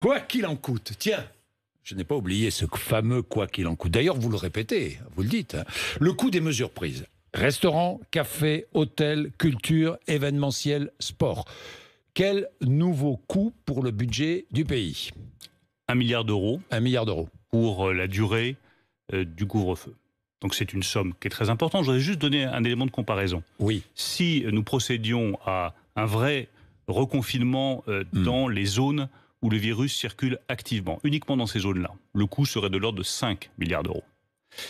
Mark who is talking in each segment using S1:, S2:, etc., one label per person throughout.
S1: Quoi qu'il en coûte, tiens, je n'ai pas oublié ce fameux quoi qu'il en coûte. D'ailleurs, vous le répétez, vous le dites. Le coût des mesures prises. Restaurants, cafés, hôtels, culture, événementiel, sport. Quel nouveau coût pour le budget du pays?
S2: 1 milliard d'euros.
S1: 1 milliard d'euros.
S2: Pour la durée du couvre-feu. Donc c'est une somme qui est très importante. Je voudrais juste donner un élément de comparaison.
S1: Oui.
S2: Si nous procédions à un vrai reconfinement dans les zones où le virus circule activement, uniquement dans ces zones-là, le coût serait de l'ordre de 5 milliards d'euros.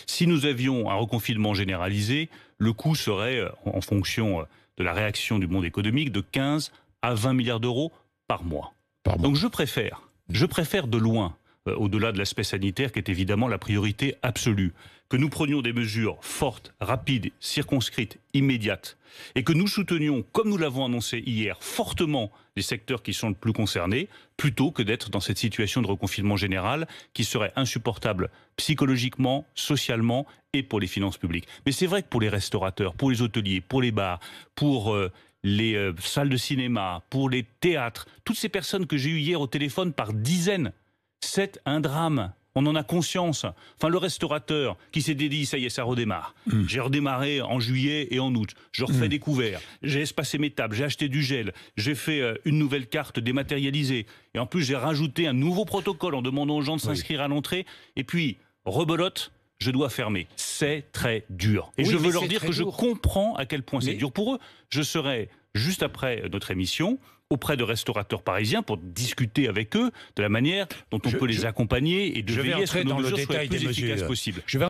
S2: Si nous avions un reconfinement généralisé, le coût serait, en fonction de la réaction du monde économique, de 15 à 20 milliards d'euros par mois. Donc je préfère de loin, au-delà de l'aspect sanitaire qui est évidemment la priorité absolue, que nous prenions des mesures fortes, rapides, circonscrites, immédiates, et que nous soutenions, comme nous l'avons annoncé hier, fortement les secteurs qui sont le plus concernés, plutôt que d'être dans cette situation de reconfinement général qui serait insupportable psychologiquement, socialement et pour les finances publiques. Mais c'est vrai que pour les restaurateurs, pour les hôteliers, pour les bars, pour les salles de cinéma, pour les théâtres, toutes ces personnes que j'ai eues hier au téléphone par dizaines, c'est un drame. On en a conscience. Enfin, le restaurateur qui s'est dit, ça y est, ça redémarre. J'ai redémarré en juillet et en août. Je refais des couverts. J'ai espacé mes tables. J'ai acheté du gel. J'ai fait une nouvelle carte dématérialisée. Et en plus, j'ai rajouté un nouveau protocole en demandant aux gens de s'inscrire à l'entrée. Et puis, rebelote, je dois fermer. C'est très dur. Et je veux leur dire que je comprends à quel point c'est dur pour eux. Je serai, juste après notre émission, auprès de restaurateurs parisiens pour discuter avec eux de la manière dont on peut les accompagner et de veiller à ce que nos mesures soient les plus efficaces possibles.